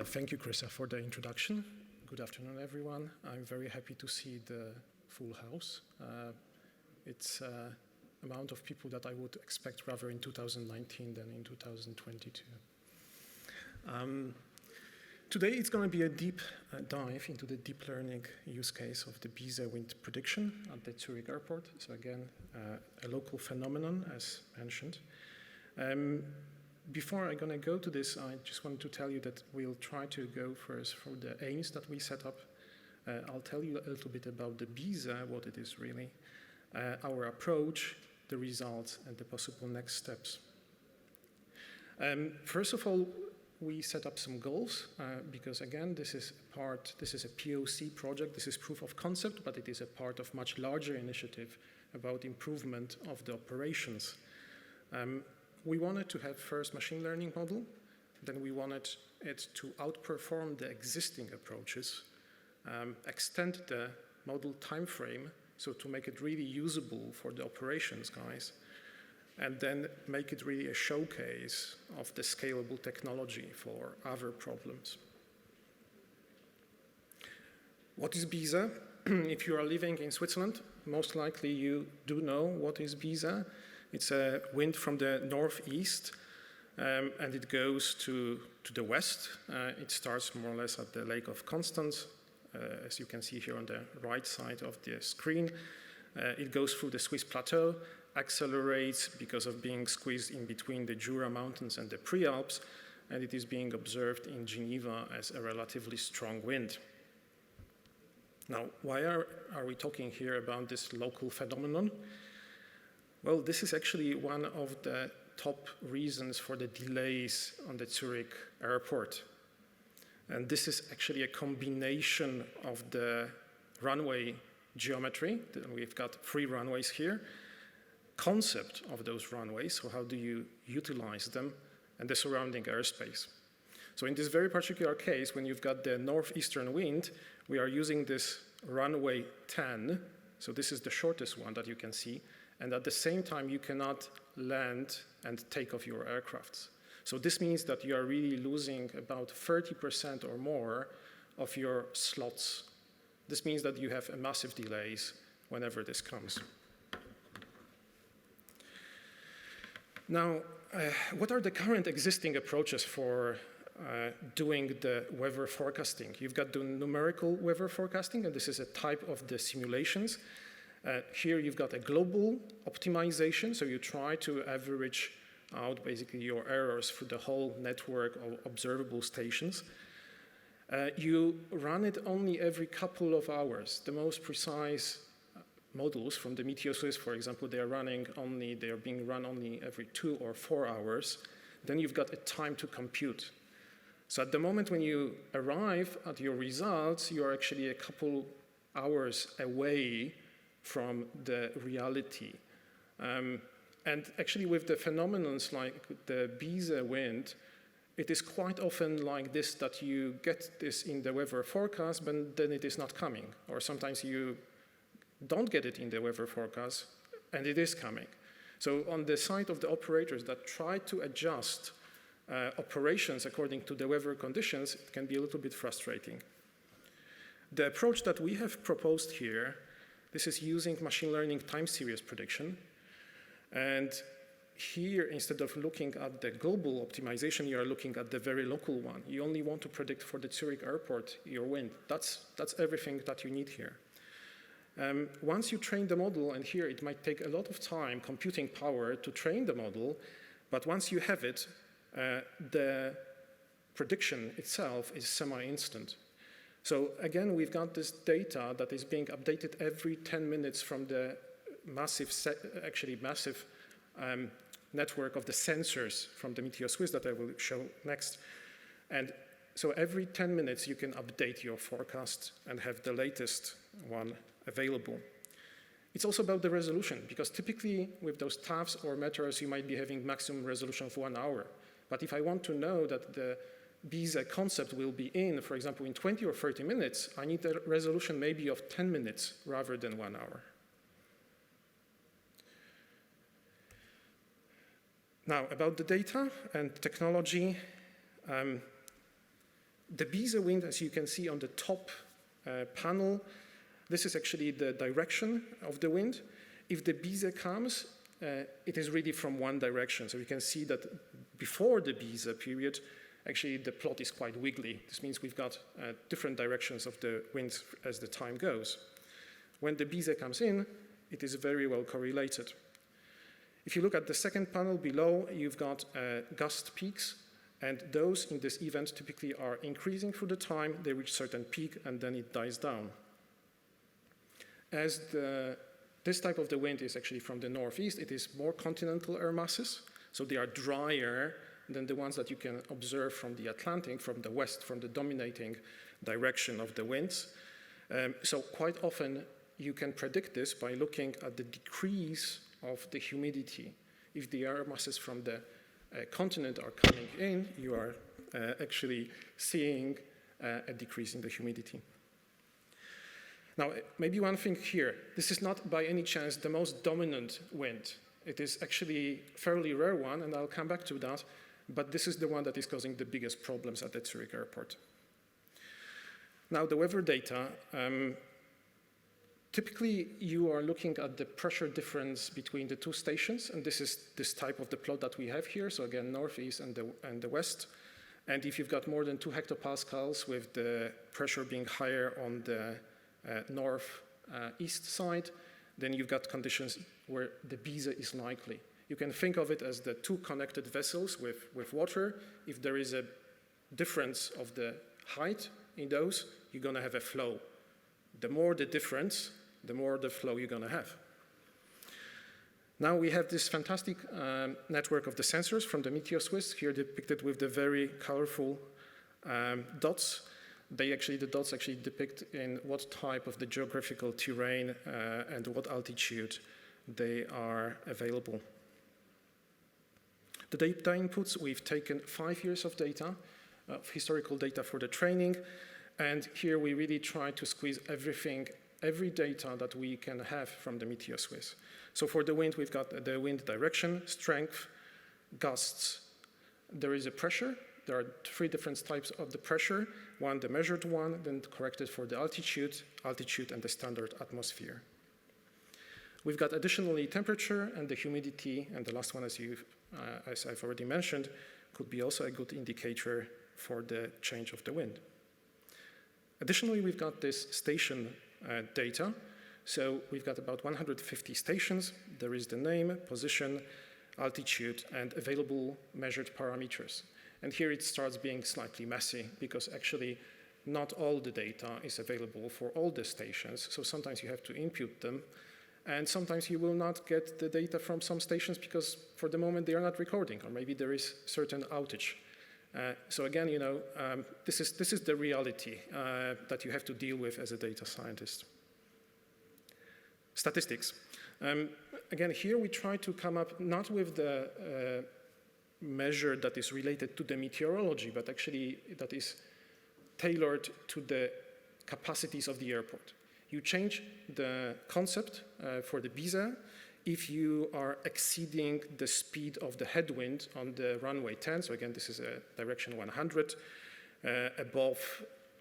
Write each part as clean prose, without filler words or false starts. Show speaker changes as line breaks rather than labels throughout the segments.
Thank you, Krista, for the introduction. Good afternoon, everyone. I'm very happy to see the full house. It's amount of people that I would expect rather in 2019 than in 2022. Today it's going to be a deep dive into the deep learning use case of the Bise wind prediction at the Zurich airport. So again, a local phenomenon as mentioned. Before I'm going to go to this, I just wanted to tell you that we'll try to go first for the aims that we set up. I'll tell you a little bit about the Bise, what it is really, our approach, the results, and the possible next steps. First of all, we set up some goals because again, this is a POC project, this is proof of concept, but it is a part of much larger initiative about improvement of the operations. We wanted to have first machine learning model, then we wanted it to outperform the existing approaches, extend the model time frame, so to make it really usable for the operations guys, and then make it really a showcase of the scalable technology for other problems. What is Bise? If you are living in Switzerland, most likely you do know what is Bise. It's a wind from the northeast, and it goes to the west. It starts more or less at the Lake of Constance, as you can see here on the right side of the screen. It goes through the Swiss plateau, accelerates because of being squeezed in between the Jura Mountains and the Prealps, and it is being observed in Geneva as a relatively strong wind. Now, why are we talking here about this local phenomenon? Well, this is actually one of the top reasons for the delays on the Zurich airport. And this is actually a combination of the runway geometry. We've got 3 runways here. Concept of those runways, so how do you utilize them, and the surrounding airspace. So in this very particular case, when you've got the northeastern wind, we are using this runway 10. So this is the shortest one that you can see. And at the same time, you cannot land and take off your aircrafts. So this means that you are really losing about 30% or more of your slots. This means that you have a massive delays whenever this comes. Now, what are the current existing approaches for doing the weather forecasting? You've got the numerical weather forecasting, and this is a type of the simulations. Here you've got a global optimization, so you try to average out basically your errors through the whole network of observable stations. You run it only every couple of hours. The most precise models from the Meteoswiss, for example, they are being run only every 2 or 4 hours. Then you've got a time to compute. So at the moment when you arrive at your results, you are actually a couple hours away from the reality. And actually with the phenomena like the Bise wind, it is quite often like this that you get this in the weather forecast, but then it is not coming. Or sometimes you don't get it in the weather forecast, and it is coming. So on the side of the operators that try to adjust operations according to the weather conditions, it can be a little bit frustrating. The approach that we have proposed here, this is using machine learning time series prediction. And here, instead of looking at the global optimization, you are looking at the very local one. You only want to predict for the Zurich airport your wind. That's everything that you need here. Once you train the model, and here it might take a lot of time, computing power to train the model, but once you have it, the prediction itself is semi-instant. So again, we've got this data that is being updated every 10 minutes from the massive network of the sensors from the Meteoswiss that I will show next. And so every 10 minutes you can update your forecast and have the latest one available. It's also about the resolution, because typically with those TAFs or meters, you might be having maximum resolution of 1 hour. But if I want to know that the Bise concept will be in, for example, in 20 or 30 minutes, I need a resolution maybe of 10 minutes rather than 1 hour. Now, about the data and technology, The Bise wind, as you can see on the top panel, this is actually the direction of the wind. If the Bise comes, it is really from one direction. So you can see that before the Bise period, actually the plot is quite wiggly. This means we've got different directions of the winds as the time goes. When the Bise comes in, it is very well correlated. If you look at the second panel below, you've got gust peaks, and those in this event typically are increasing through the time. They reach certain peak, and then it dies down. As this type of the wind is actually from the northeast, it is more continental air masses, so they are drier than the ones that you can observe from the Atlantic, from the west, from the dominating direction of the winds. So quite often you can predict this by looking at the decrease of the humidity. If the air masses from the continent are coming in, you are actually seeing a decrease in the humidity. Now, maybe one thing here, this is not by any chance the most dominant wind. It is actually a fairly rare one, and I'll come back to that, but this is the one that is causing the biggest problems at the Zurich airport. Now, the weather data, typically you are looking at the pressure difference between the two stations, and this is this type of the plot that we have here, so again, northeast and the west. And if you've got more than 2 hectopascals with the pressure being higher on the northeast side, then you've got conditions where the Bise is likely. You can think of it as the two connected vessels with water. If there is a difference of the height in those, you're going to have a flow. The more the difference, the more the flow you're going to have. Now we have this fantastic network of the sensors from the Meteoswiss, here depicted with the very colorful dots. The dots actually depict in what type of the geographical terrain and what altitude they are available. The data inputs, we've taken 5 years of data, historical data for the training, and here we really try to squeeze every data that we can have from the Meteoswiss. So for the wind, we've got the wind direction, strength, gusts. There is a pressure. There are 3 different types of the pressure. One, the measured one, then corrected for the altitude, and the standard atmosphere. We've got additionally temperature and the humidity, and the last one, as I've already mentioned, could be also a good indicator for the change of the wind. Additionally, we've got this station data. So we've got about 150 stations. There is the name, position, altitude, and available measured parameters. And here it starts being slightly messy because actually not all the data is available for all the stations. So sometimes you have to input them, and sometimes you will not get the data from some stations because for the moment they are not recording, or maybe there is certain outage. So again, this is the reality that you have to deal with as a data scientist. Statistics. Again, here we try to come up not with the measure that is related to the meteorology, but actually that is tailored to the capacities of the airport. You change the concept for the Bise if you are exceeding the speed of the headwind on the runway 10. So again, this is a direction 100, above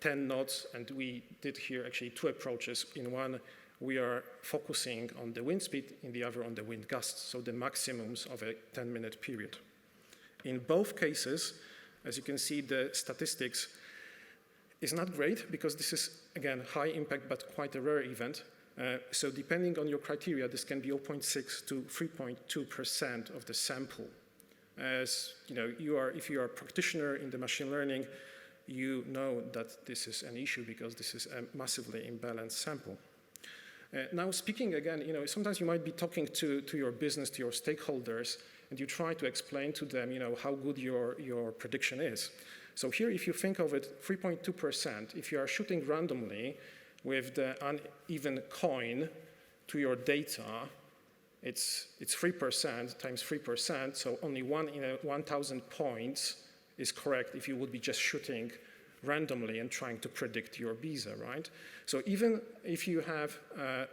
10 knots, and we did here actually 2 approaches. In one, we are focusing on the wind speed, in the other on the wind gusts, so the maximums of a 10-minute period. In both cases, as you can see, the statistics is not great because this is, again, high impact but quite a rare event. So depending on your criteria, this can be 0.6 to 3.2% of the sample. As if you are a practitioner in the machine learning, you know that this is an issue because this is a massively imbalanced sample. Now speaking again, sometimes you might be talking to your business, to your stakeholders, and you try to explain to them, how good your prediction is. So here, if you think of it, 3.2%, if you are shooting randomly with the uneven coin to your data, it's 3% times 3%, so only 1 in 1,000 points is correct if you would be just shooting randomly and trying to predict your Bise, right? So even if you have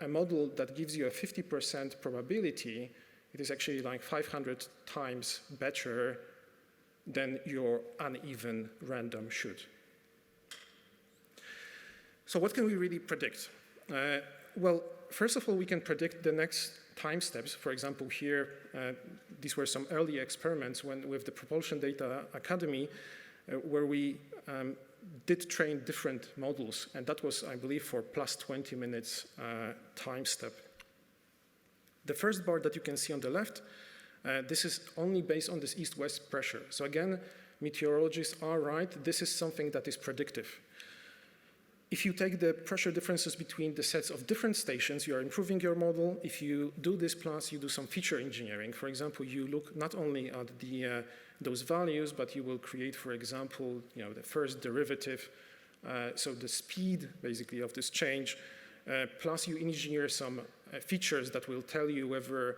a model that gives you a 50% probability, it is actually like 500 times better than your uneven random shoot. So what can we really predict? Well, first of all, we can predict the next time steps. For example, here, these were some early experiments with the Propulsion Data Academy, where we did train different models, and that was, I believe, for plus 20 minutes time step. The first bar that you can see on the left, this is only based on this east-west pressure. So again, meteorologists are right, this is something that is predictive. If you take the pressure differences between the sets of different stations, you are improving your model. If you do this plus, you do some feature engineering. For example, you look not only at those values, but you will create, for example, the first derivative, so the speed, basically, of this change. Plus, you engineer some features that will tell you whether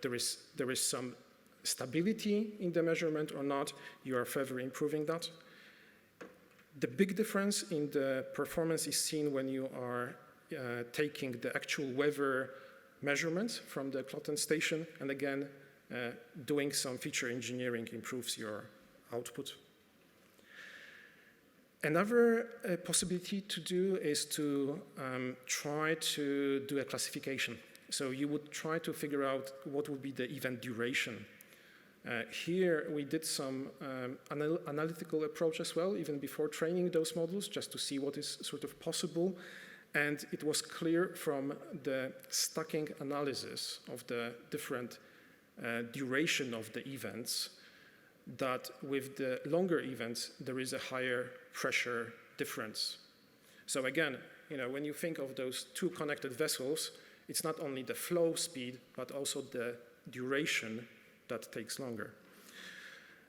there is some stability in the measurement or not. You are further improving that. The big difference in the performance is seen when you are taking the actual weather measurements from the Cloten station, and again, doing some feature engineering improves your output. Another possibility to do is to try to do a classification. So you would try to figure out what would be the event duration. Here we did some analytical approach as well, even before training those models, just to see what is sort of possible. And it was clear from the stacking analysis of the different duration of the events that with the longer events, there is a higher pressure difference. So again, when you think of those two connected vessels, it's not only the flow speed, but also the duration that takes longer.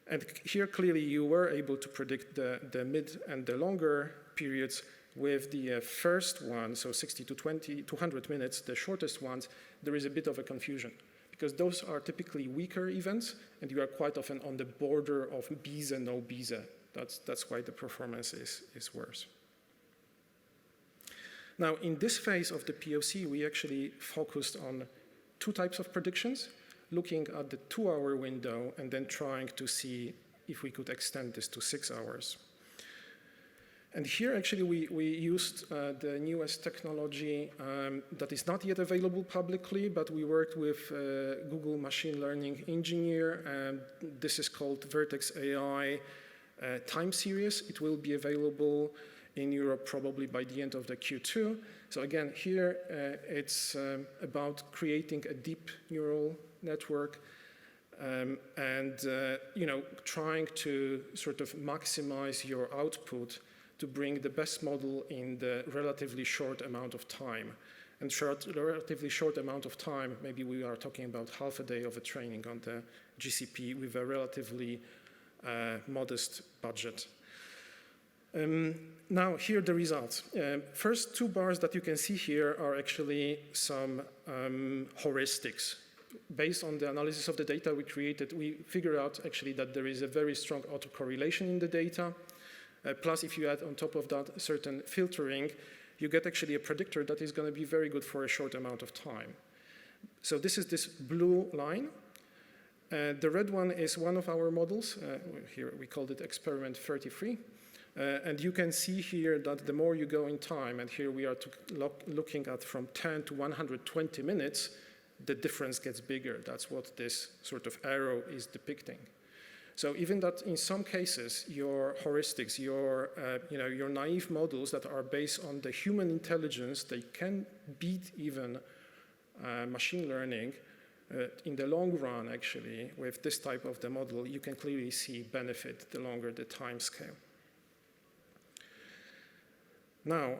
And here, clearly, you were able to predict the mid and the longer periods with the first one, so 60 to 200 minutes, the shortest ones, there is a bit of a confusion because those are typically weaker events and you are quite often on the border of Bise, no Bise. That's why the performance is worse. Now, in this phase of the POC, we actually focused on two types of predictions, looking at the 2-hour window and then trying to see if we could extend this to 6 hours. And here, actually, we used the newest technology that is not yet available publicly, but we worked with Google machine learning engineer, and this is called Vertex AI time series. It will be available in Europe probably by the end of the Q2. So again, here it's about creating a deep neural network and trying to sort of maximize your output to bring the best model in the relatively short amount of time. And relatively short amount of time, maybe we are talking about half a day of a training on the GCP with a relatively modest budget. Now, here are the results. First two bars that you can see here are actually some heuristics. Based on the analysis of the data we created, we figured out actually that there is a very strong autocorrelation in the data. Plus, if you add on top of that certain filtering, you get actually a predictor that is going to be very good for a short amount of time. So this is this blue line. The red one is one of our models. Here we called it experiment 33. And you can see here that the more you go in time, and here we are looking at from 10 to 120 minutes, the difference gets bigger. That's what this sort of arrow is depicting. So even that in some cases, your heuristics, your naive models that are based on the human intelligence, they can beat even machine learning. In the long run, actually, with this type of the model, you can clearly see benefit the longer the time scale. Now,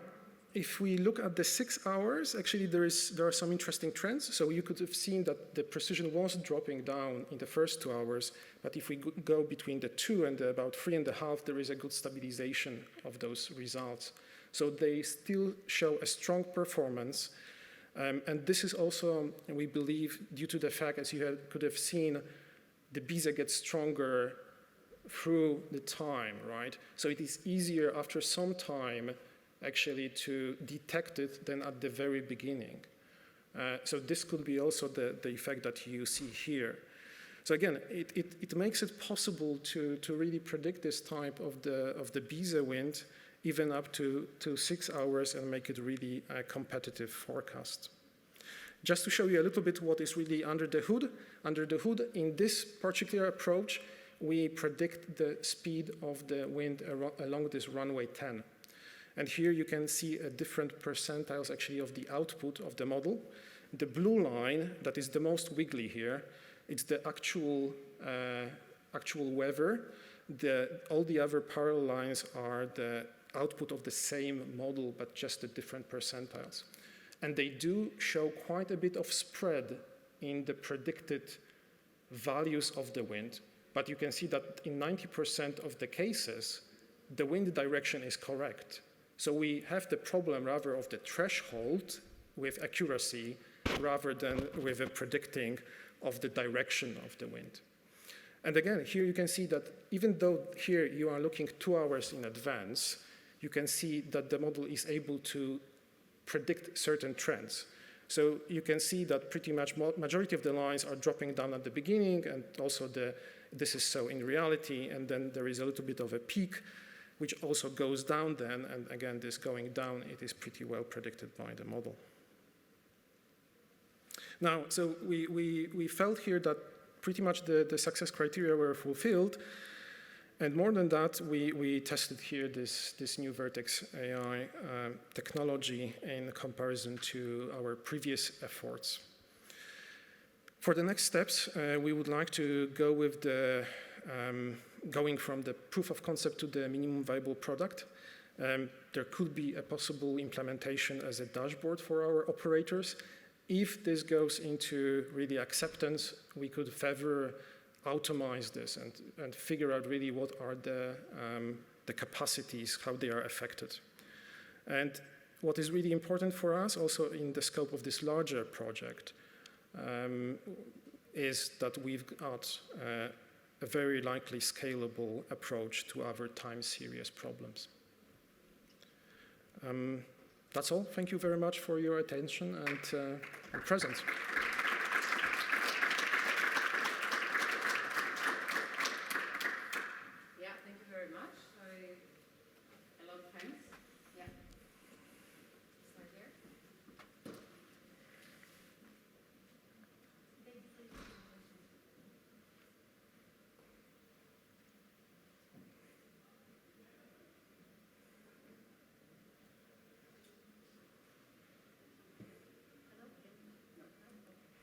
if we look at the 6 hours, actually there are some interesting trends. So you could have seen that the precision was dropping down in the first 2 hours, but if we go between the 2 and about 3.5, there is a good stabilization of those results. So they still show a strong performance. And this is also, we believe, due to the fact, as you could have seen, the Bise gets stronger through the time, right? So it is easier after some time actually to detect it than at the very beginning. So this could be also the effect that you see here. So again, it makes it possible to really predict this type of the Bise wind even up to 6 hours, and make it really a competitive forecast. Just to show you a little bit what is really under the hood. Under the hood, in this particular approach, we predict the speed of the wind along this runway 10. And here you can see different percentiles actually of the output of the model. The blue line, that is the most wiggly here, it's the actual weather. All the other parallel lines are the output of the same model, but just the different percentiles. And they do show quite a bit of spread in the predicted values of the wind. But you can see that in 90% of the cases, the wind direction is correct. So we have the problem rather of the threshold with accuracy rather than with the predicting of the direction of the wind. And again, here you can see that even though here you are looking 2 hours in advance, you can see that the model is able to predict certain trends. So you can see that pretty much majority of the lines are dropping down at the beginning, and also this is so in reality, and then there is a little bit of a peak, which also goes down then, and again, this going down, it is pretty well predicted by the model. Now, so we felt here that pretty much the success criteria were fulfilled, and more than that, we tested here this new Vertex AI technology in comparison to our previous efforts. For the next steps, we would like to go with going from the proof of concept to the minimum viable product. There could be a possible implementation as a dashboard for our operators. If this goes into really acceptance, we could further automate this and figure out really what are the capacities, how they are affected. And what is really important for us also in the scope of this larger project is that we've got a very likely scalable approach to other time series problems. That's all. Thank you very much for your attention and presence.
Yeah, thank you very much. A lot of thanks. Yeah. Start here.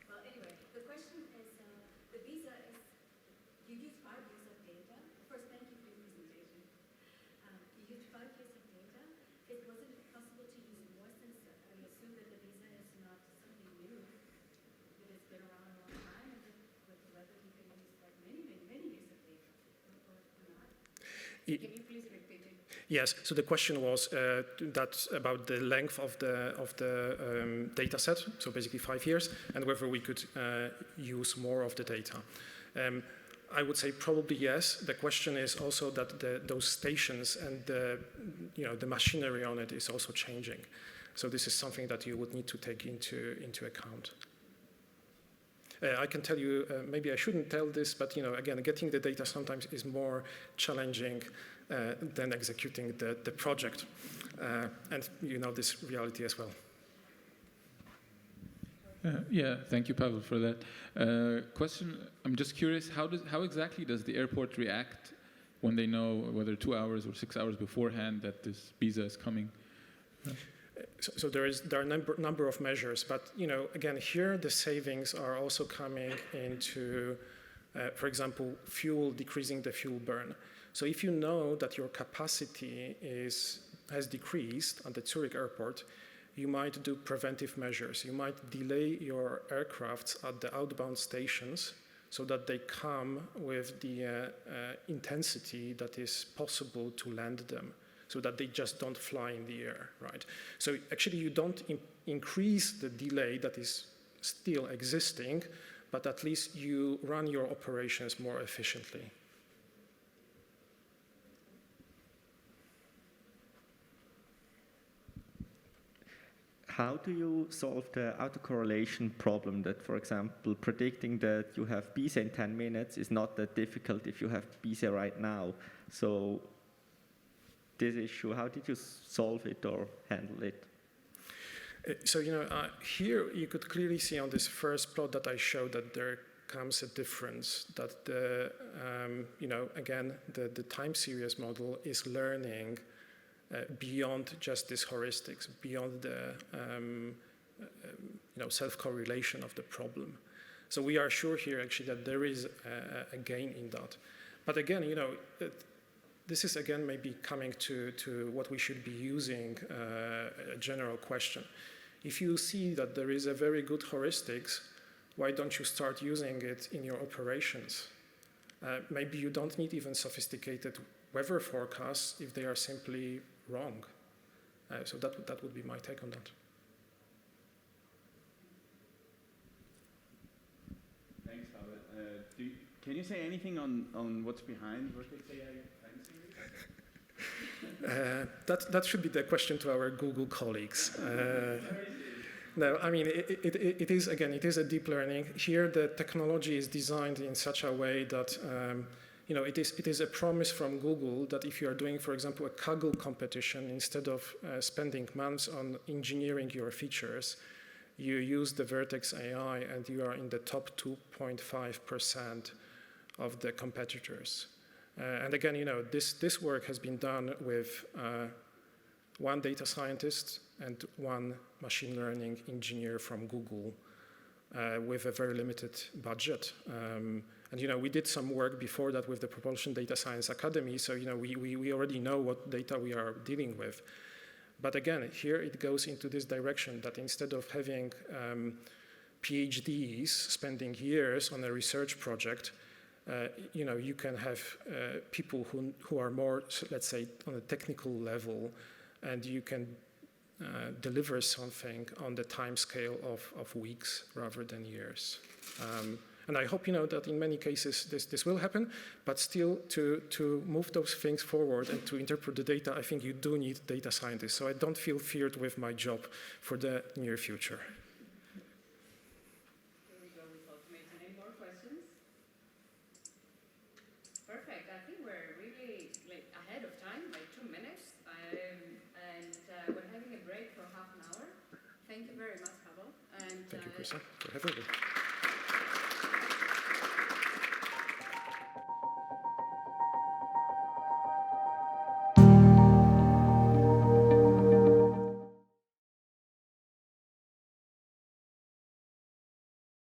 Well, anyway, the question is, the Bise is, you use 5 years of data. First, thank you for your presentation. You used 5 years of data. Wasn't it possible to use more since I assume that the Bise is not something new, that it's been around a long time, and that with the weather you can use like many years of data, or not? Can you please repeat it?
Yes, so the question was that about the length of the data set, so basically 5 years, and whether we could use more of the data. I would say probably yes. The question is also that those stations and the machinery on it is also changing. So this is something that you would need to take into account. I can tell you, maybe I shouldn't tell this, but again, getting the data sometimes is more challenging than executing the project. And you know this reality as well.
Yeah, thank you, Pawel, for that. Question, I'm just curious, how exactly does the airport react when they know whether 2 hours or 6 hours beforehand that this Bise is coming?
So there are a number of measures, but again, here the savings are also coming into, for example, decreasing the fuel burn. So if you know that your capacity has decreased at the Zurich airport, you might do preventive measures. You might delay your aircrafts at the outbound stations so that they come with the intensity that is possible to land them, so that they just don't fly in the air, right? So actually you don't increase the delay that is still existing, but at least you run your operations more efficiently.
How do you solve the autocorrelation problem that, for example, predicting that you have Bise in 10 minutes is not that difficult if you have Bise right now? So this issue? How did you solve it or handle it?
So, here you could clearly see on this first plot that I showed that there comes a difference, that the, again, the time series model is learning beyond just these heuristics, beyond the, self-correlation of the problem. So we are sure here actually that there is a gain in that. But again, this is again maybe coming to what we should be using, a general question. If you see that there is a very good heuristics, why don't you start using it in your operations? Maybe you don't need even sophisticated weather forecasts if they are simply wrong. So that would be my take on that.
Thanks, Pawel. Can you say anything on what's behind Vertex AI time series?
That should be the question to our Google colleagues. No, I mean, it is, again, it is a deep learning. Here, the technology is designed in such a way that, it is a promise from Google that if you are doing, for example, a Kaggle competition, instead of spending months on engineering your features, you use the Vertex AI and you are in the top 2.5% of the competitors. And again, this work has been done with one data scientist and one machine learning engineer from Google with a very limited budget. And we did some work before that with the Propulsion Data Science Academy, so we already know what data we are dealing with. But again, here it goes into this direction that instead of having PhDs spending years on a research project, you can have people who are more, let's say, on a technical level, and you can deliver something on the time scale of weeks rather than years. And I hope that in many cases this will happen, but still to move those things forward and to interpret the data, I think you do need data scientists. So I don't feel feared with my job for the near future.
Here we go with automation. Any more questions? Perfect. I think we're really ahead of time by 2 minutes. We're having a break for half an hour. Thank you very much, Pawel.
Thank you, Krista, for having me.